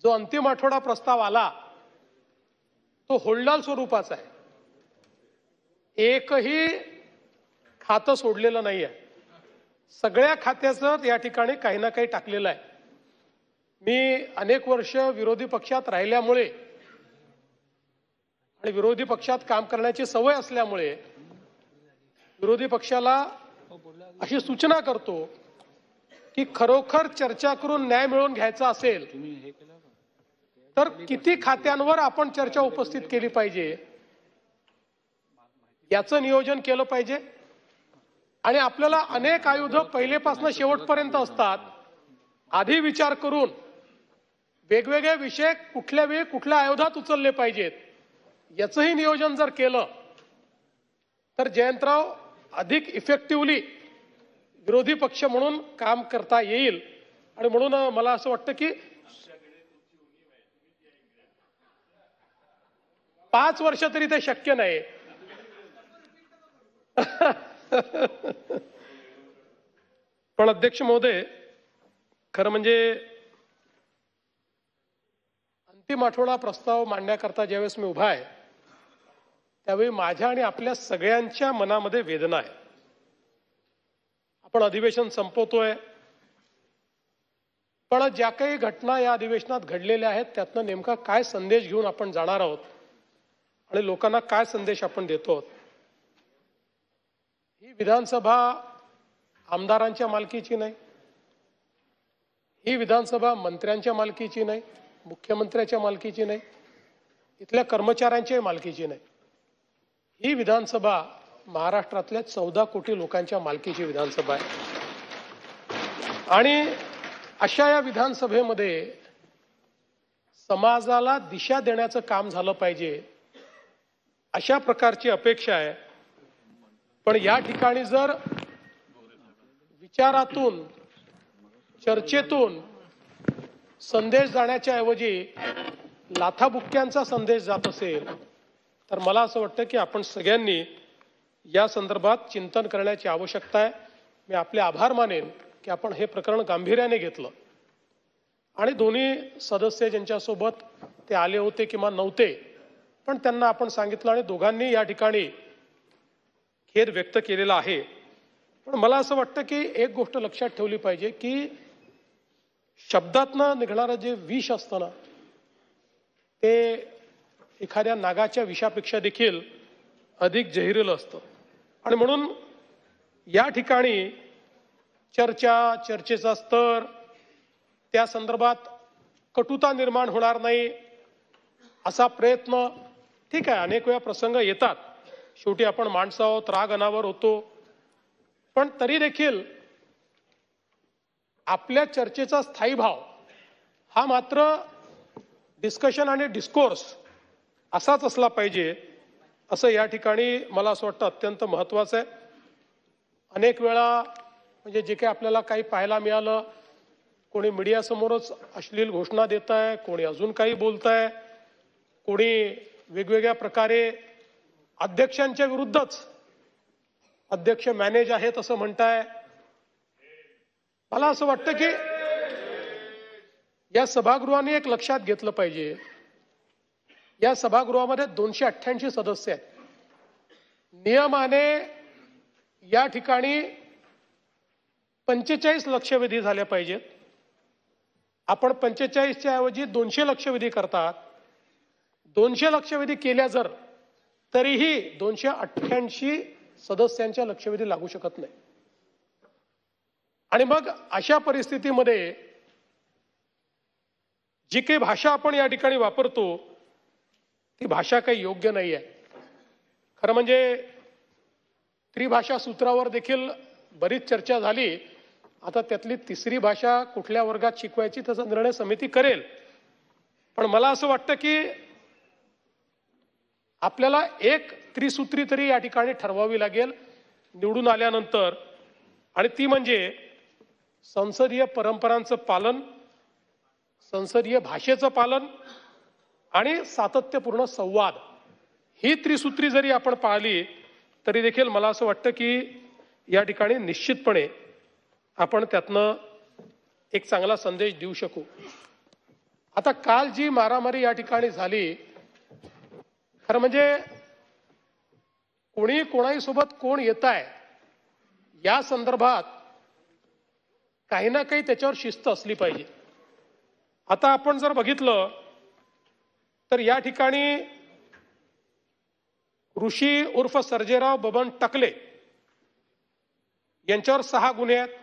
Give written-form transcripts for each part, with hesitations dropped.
जो अंतिम आठवडा प्रस्ताव आला तो होल्डाल स्वरूपाचा आहे. एकही खातं सोडलेलं नाहीये. सगळ्या खात्याचं या ठिकाणी काही ना काही टाकलेलं आहे. मी अनेक वर्ष विरोधी पक्षात राहिल्यामुळे आणि विरोधी पक्षात काम करण्याची सवय असल्यामुळे विरोधी पक्षाला अशी सूचना करतो की खरोखर चर्चा करून न्याय मिळवून घ्यायचा असेल तर किती खात्यांवर आपण चर्चा उपस्थित केली पाहिजे याचं नियोजन केलं पाहिजे. आणि आपल्याला अनेक आयुध पहिलेपासून शेवटपर्यंत असतात. आधी विचार करून वेगवेगळे विषय कुठल्या वेळी कुठल्या आयुधात उचलले पाहिजेत याचंही नियोजन जर केलं तर जयंतराव अधिक इफेक्टिव्हली विरोधी पक्ष म्हणून काम करता येईल. आणि म्हणून मला असं वाटतं की 5 वर्ष तरी ते शक्य नाही. पण अध्यक्ष महोदय, खरं म्हणजे अंतिम आठवडा प्रस्ताव मांडण्याकरता ज्यावेळेस मी उभा आहे त्यावेळी माझ्या आणि आपल्या सगळ्यांच्या मनामध्ये वेदना आहे. आपण अधिवेशन संपवतोय, पण ज्या काही घटना या अधिवेशनात घडलेल्या आहेत त्यातनं नेमका काय संदेश घेऊन आपण जाणार आहोत आणि लोकांना काय संदेश आपण देतो आहोत. ही विधानसभा आमदारांच्या मालकीची नाही, ही विधानसभा मंत्र्यांच्या मालकीची नाही, मुख्यमंत्र्याच्या मालकीची नाही, इथल्या कर्मचाऱ्यांच्या मालकीची नाही. ही विधानसभा महाराष्ट्रातल्या 14 कोटी लोकांच्या मालकीची विधानसभा आहे. आणि अशा या विधानसभेमध्ये समाजाला दिशा देण्याचं काम झालं पाहिजे अशा प्रकारची अपेक्षा आहे. पण या ठिकाणी जर विचारातून चर्चेतून संदेश जाण्याच्या ऐवजी लाथाबुक्क्यांचा संदेश जात असेल तर मला असं वाटतं की आपण सगळ्यांनी या संदर्भात चिंतन करण्याची आवश्यकता आहे. मी आपले आभार मानेन की आपण हे प्रकरण गांभीर्याने घेतलं आणि दोन्ही सदस्य ज्यांच्यासोबत ते आले होते किंवा नव्हते पण त्यांना आपण सांगितलं आणि दोघांनी या ठिकाणी खेद व्यक्त केलेला आहे. पण मला असं वाटतं की एक गोष्ट लक्षात ठेवली पाहिजे की शब्दातनं निघणारं जे विष असतं ना ते एखाद्या नागाच्या विषापेक्षा देखील अधिक जहिरीलं असतं. आणि म्हणून या ठिकाणी चर्चेचा स्तर, त्या संदर्भात कटुता निर्माण होणार नाही असा प्रयत्न, ठीक आहे, अनेक वेळा प्रसंग येतात, शेवटी आपण माणसं आहोत, राग अनावर होतो, पण तरी देखील आपल्या चर्चेचा स्थायी भाव हा मात्र डिस्कशन आणि डिस्कोर्स असाच असला पाहिजे असं या ठिकाणी मला असं वाटतं अत्यंत महत्त्वाचं आहे. अनेक वेळा म्हणजे जे काही आपल्याला काही पाहायला मिळालं, कोणी मीडियासमोरच अश्लील घोषणा देत आहे, कोणी अजून काही बोलत आहे, कोणी वेगवेगळ्या प्रकारे अध्यक्षांच्या विरुद्धच अध्यक्ष मॅनेज आहेत असं म्हणताय. मला असं वाटतं की या सभागृहाने एक लक्षात घेतलं पाहिजे, या सभागृहामध्ये 288 सदस्य आहेत. नियमाने या ठिकाणी 45 लक्षवेधी झाल्या पाहिजेत. आपण 45च्या ऐवजी 200 लक्षवेधी करतात. 200 लक्षवेधी केल्या जर तरीही 288 सदस्यांच्या लक्षवेधी लागू शकत नाही. आणि मग अशा परिस्थितीमध्ये जी काही भाषा आपण या ठिकाणी वापरतो ती भाषा काही योग्य नाही आहे. खरं म्हणजे त्रिभाषा सूत्रावर देखील बरीच चर्चा झाली. आता त्यातली तिसरी भाषा कुठल्या वर्गात शिकवायची त्याचा निर्णय समिती करेल. पण मला असं वाटतं की आपल्याला एक त्रिसूत्री तरी या ठिकाणी ठरवावी लागेल निवडून आल्यानंतर, आणि ती म्हणजे संसदीय परंपरांचं पालन, संसदीय भाषेचं पालन आणि सातत्यपूर्ण संवाद. ही त्रिसूत्री जरी आपण पाळली तरी देखील मला असं वाटतं की या ठिकाणी निश्चितपणे आपण त्यातनं एक चांगला संदेश देऊ शकू. आता काल जी मारामारी या ठिकाणी झाली, खरं म्हणजे कोणी कोणाही सोबत कोण येत आहे या संदर्भात काही ना काही त्याच्यावर शिस्त असली पाहिजे. आता आपण जर बघितलं तर या ठिकाणी ऋषी उर्फ सर्जेराव बबन टकले यांच्यावर 6 गुन्हे आहेत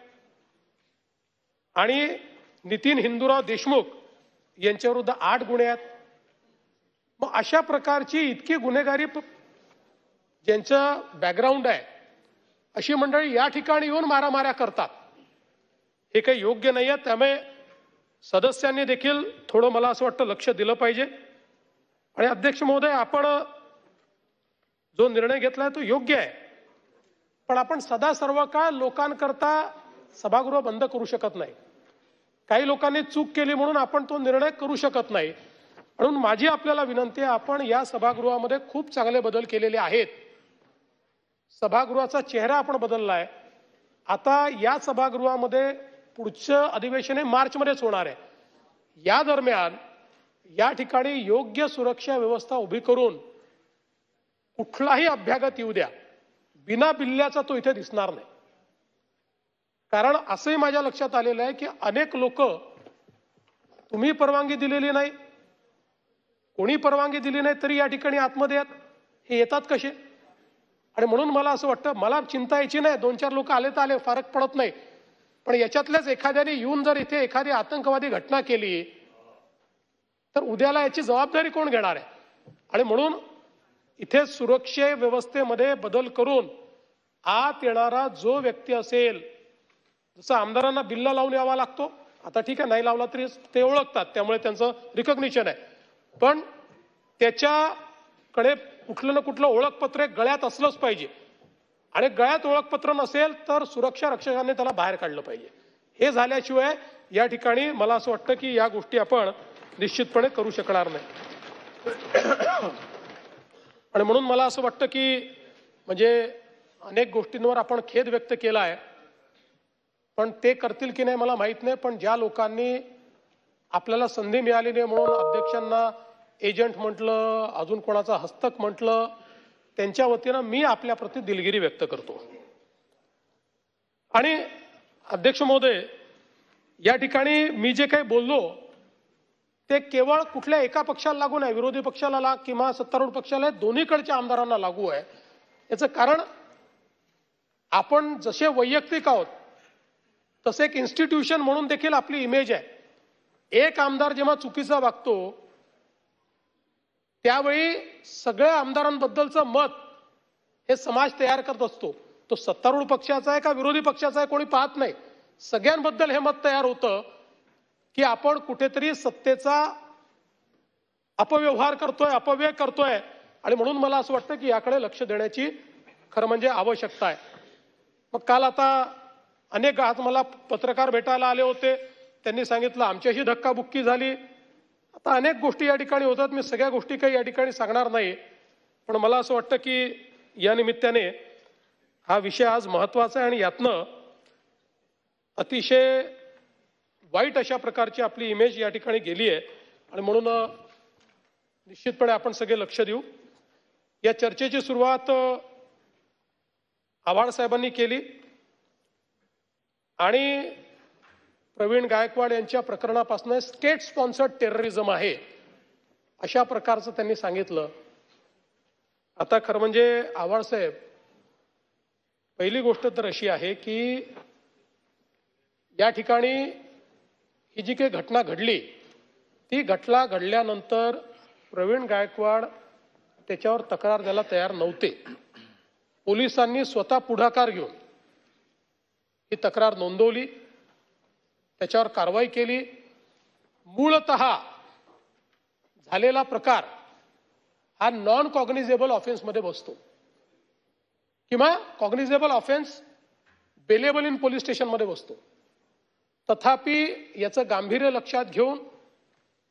आणि नितीन हिंदूराव देशमुख यांच्याविरुद्ध 8 गुन्हे आहेत. मग अशा प्रकारची इतकी गुन्हेगारी ज्यांचं बॅकग्राऊंड आहे अशी मंडळी या ठिकाणी येऊन मारामाऱ्या करतात, हे काही योग्य नाही आहे. त्यामुळे सदस्यांनी देखील थोडं मला असं वाटतं लक्ष दिलं पाहिजे. आणि अध्यक्ष महोदय, आपण जो निर्णय घेतलाय तो योग्य आहे, पण आपण सदा सर्व काळ लोकांकरता सभागृह बंद करू शकत नाही. काही लोकांनी चूक केली म्हणून आपण तो निर्णय करू शकत नाही. म्हणून माझी आपल्याला विनंती आहे, आपण या सभागृहामध्ये खूप चांगले बदल केलेले आहेत. सभागृहाचा चेहरा आपण बदललाय. आता या सभागृहामध्ये पुढचं अधिवेशन हे मार्चमध्येच होणार आहे. या दरम्यान या ठिकाणी योग्य सुरक्षा व्यवस्था उभी करून कुठलाही अभ्यागत येऊ द्या, बिना बिल्ल्याचा तो इथे दिसणार नाही. कारण असंही माझ्या लक्षात आलेलं आहे की अनेक लोक, तुम्ही परवानगी दिलेली नाही, कोणी परवानगी दिली नाही तरी या ठिकाणी आतमध्ये आहेत. हे येतात कसे? आणि म्हणून मला असं वाटतं, मला चिंता यायची नाही, 2-4 लोक आले तर आले, फरक पडत नाही. पण याच्यातल्याच एखाद्याने येऊन जर इथे एखादी आतंकवादी घटना केली तर उद्याला याची जबाबदारी कोण घेणार आहे? आणि म्हणून इथे सुरक्षा व्यवस्थेमध्ये बदल करून आत येणारा जो व्यक्ती असेल, जसं आमदारांना बिल्ला लावून यावा लागतो, आता ठीक आहे, नाही लावला तरी ते ओळखतात, त्यामुळे त्यांचं रिकॉग्निशन आहे. पण त्याच्याकडे कुठलं ना कुठलं ओळखपत्र गळ्यात असलंच पाहिजे. आणि गळ्यात ओळखपत्र नसेल तर सुरक्षा रक्षकांनी त्याला बाहेर काढलं पाहिजे. हे झाल्याशिवाय या ठिकाणी मला असं वाटतं की या गोष्टी आपण निश्चितपणे करू शकणार नाही. आणि म्हणून मला असं वाटतं की म्हणजे अनेक गोष्टींवर आपण खेद व्यक्त केला आहे, पण ते करतील की नाही मला माहित नाही. पण ज्या लोकांनी आपल्याला संधी मिळाली नाही म्हणून अध्यक्षांना एजंट म्हटलं, अजून कोणाचा हस्तक म्हटलं, त्यांच्या वतीनं मी आपल्याप्रती दिलगिरी व्यक्त करतो. आणि अध्यक्ष महोदय, या ठिकाणी मी जे काही बोललो ते केवळ कुठल्या एका पक्षाला लागू नाही, विरोधी पक्षाला किंवा सत्तारूढ पक्षाला, दोन्हीकडच्या आमदारांना लागू आहे. याचं कारण आपण जसे वैयक्तिक आहोत तसे एक इन्स्टिट्यूशन म्हणून देखील आपली इमेज आहे. एक आमदार जेव्हा चुकीचा वागतो त्यावेळी सगळ्या आमदारांबद्दलचं मत हे समाज तयार करत असतो. तो सत्तारूढ पक्षाचा आहे का विरोधी पक्षाचा आहे कोणी पाहत नाही. सगळ्यांबद्दल हे मत तयार होतं की आपण कुठेतरी सत्तेचा अपव्यवहार करतोय, अपव्यय करतोय. आणि म्हणून मला असं वाटतं की याकडे लक्ष देण्याची खरं म्हणजे आवश्यकता आहे. मग काल आता अनेक आज मला पत्रकार भेटायला आले होते, त्यांनी सांगितलं आमच्याशी धक्काबुक्की झाली. आता अनेक गोष्टी या ठिकाणी होतात, मी सगळ्या गोष्टी काही या ठिकाणी सांगणार नाही. पण मला असं वाटतं की या निमित्ताने हा विषय आज महत्वाचा आहे आणि यातनं अतिशय वाईट अशा प्रकारची आपली इमेज या ठिकाणी गेली आहे. आणि म्हणून निश्चितपणे आपण सगळे लक्ष देऊ. या चर्चेची सुरुवात आव्हाड साहेबांनी केली आणि प्रवीण गायकवाड यांच्या प्रकरणापासून स्टेट स्पॉन्सर्ड टेररिझम आहे अशा प्रकारचं त्यांनी सांगितलं. आता खरं म्हणजे आव्हाड साहेब, पहिली गोष्ट तर अशी आहे की या ठिकाणी ही जी काही घटना घडली ती घटना घडल्यानंतर प्रवीण गायकवाड त्याच्यावर तक्रार द्यायला तयार नव्हते. पोलिसांनी स्वतः पुढाकार घेऊन ही तक्रार नोंदवली, त्याच्यावर कारवाई केली. मूळतः झालेला प्रकार हा नॉन कॉग्निझेबल ऑफेन्समध्ये बसतो किंवा कॉग्निझेबल ऑफेन्स बेलेबल इन पोलीस स्टेशनमध्ये बसतो. तथापि याचं गांभीर्य लक्षात घेऊन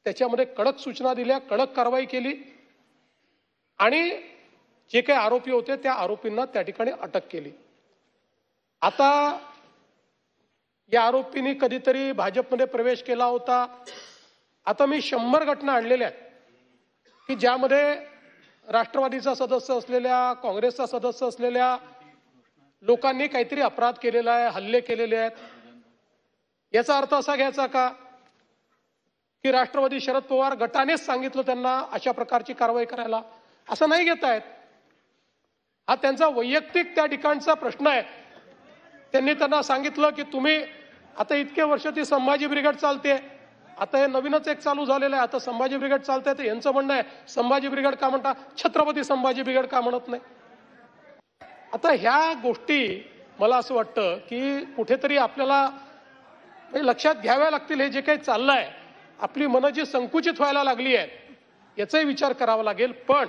त्याच्यामध्ये कडक सूचना दिल्या, कडक कारवाई केली आणि जे काही आरोपी होते त्या आरोपींना त्या ठिकाणी अटक केली. आता या आरोपींनी कधीतरी भाजपमध्ये प्रवेश केला होता आता मी 100 घटना आणलेल्या आहेत की ज्यामध्ये राष्ट्रवादीचा सदस्य असलेल्या, काँग्रेसचा सदस्य असलेल्या लोकांनी काहीतरी अपराध केलेला आहे, हल्ले केलेले आहेत. याचा अर्थ असा घ्यायचा का की राष्ट्रवादी शरद पवार गटानेच सांगितलं त्यांना अशा प्रकारची कारवाई करायला? असं नाही घेतायत. हा त्यांचा वैयक्तिक त्या ठिकाणचा प्रश्न आहे. त्यांनी त्यांना सांगितलं की तुम्ही आता इतके वर्ष ती संभाजी ब्रिगेड चालते, आता हे नवीनच एक चालू झालेलं आहे, आता संभाजी ब्रिगेड चालते. तर यांचं म्हणणं आहे संभाजी ब्रिगेड का म्हणता, छत्रपती संभाजी ब्रिगेड का म्हणत नाही? आता ह्या गोष्टी मला असं वाटतं की कुठेतरी आपल्याला लक्षात घ्याव्या लागतील. हे जे काही चाललंय, आपली मनं जी संकुचित व्हायला लागली आहेत याचाही विचार करावा लागेल. पण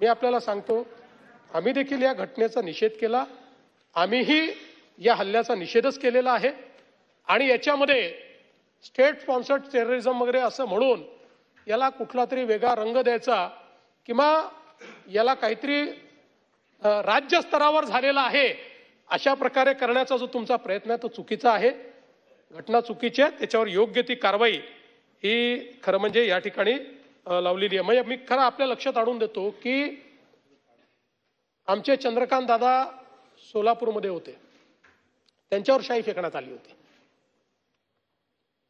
मी आपल्याला सांगतो, आम्ही देखील या घटनेचा निषेध केला. आम्हीही या हल्ल्याचा निषेधच केलेला आहे आणि याच्यामध्ये स्टेट स्पॉन्सर्ड टेररिझम वगैरे असं म्हणून याला कुठला तरी वेगळा रंग द्यायचा किंवा याला काहीतरी राज्य स्तरावर झालेला आहे अशा प्रकारे करण्याचा जो तुमचा प्रयत्न आहे तो चुकीचा आहे. घटना चुकीची आहे, त्याच्यावर योग्य ती कारवाई ही खरं म्हणजे या ठिकाणी लावलेली आहे. म्हणजे मी खरं आपल्या लक्षात आणून देतो की आमचे चंद्रकांत दादा सोलापूरमध्ये होते, त्यांच्यावर शाई फेकण्यात आली होती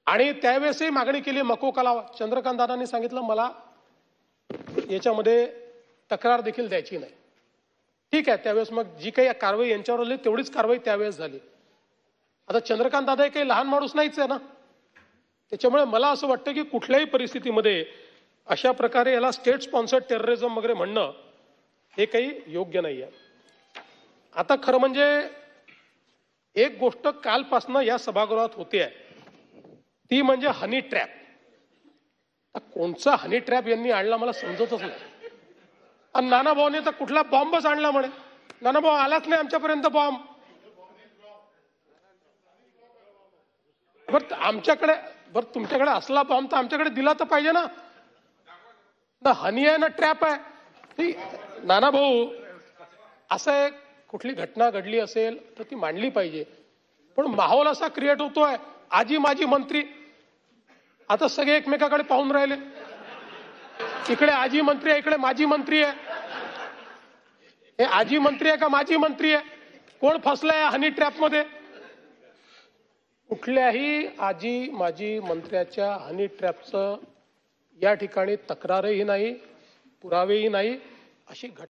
आणि त्यावेळेसही मागणी केली मकोकाला. चंद्रकांत दादांनी सांगितलं मला याच्यामध्ये तक्रार देखील द्यायची नाही. ठीक आहे, त्यावेळेस मग जी काही कारवाई यांच्यावर आली तेवढीच कारवाई त्यावेळेस झाली. आता चंद्रकांत दादा काही लहान माणूस नाहीच आहे ना, त्याच्यामुळे मला असं वाटतं की कुठल्याही परिस्थितीमध्ये अशा प्रकारे याला स्टेट स्पॉन्सर्ड टेररिझम वगैरे म्हणणं हे काही योग्य नाही आहे. आता खरं म्हणजे एक गोष्ट कालपासनं या सभागृहात होते आहे ती म्हणजे हनी ट्रॅप. कोणचा हनी ट्रॅप यांनी आणला मला समजतच नाही. आणि नानाभाऊने तर कुठला बॉम्बच आणला म्हणे. नानाभाऊ आलाच नाही आमच्यापर्यंत बॉम्ब. बरं आमच्याकडे, बरं तुमच्याकडे असला बॉम्ब तर आमच्याकडे दिला तर पाहिजे ना. हनी आहे ना ट्रॅप आहे. नानाभाऊ असं कुठली घटना घडली असेल तर ती मांडली पाहिजे. पण माहोल असा क्रिएट होतोय आजी माजी मंत्री, आता सगळे एकमेकाकडे पाहून राहिले. इकडे आजी मंत्री आहे, इकडे माजी मंत्री आहे. हे आजी मंत्री आहे का माजी मंत्री आहे? कोण फसलाय हनी ट्रॅप मध्ये? कुठल्याही आजी माजी मंत्र्याच्या हनी ट्रॅपचं या ठिकाणी तक्रारही नाही, पुरावेही नाही. अशी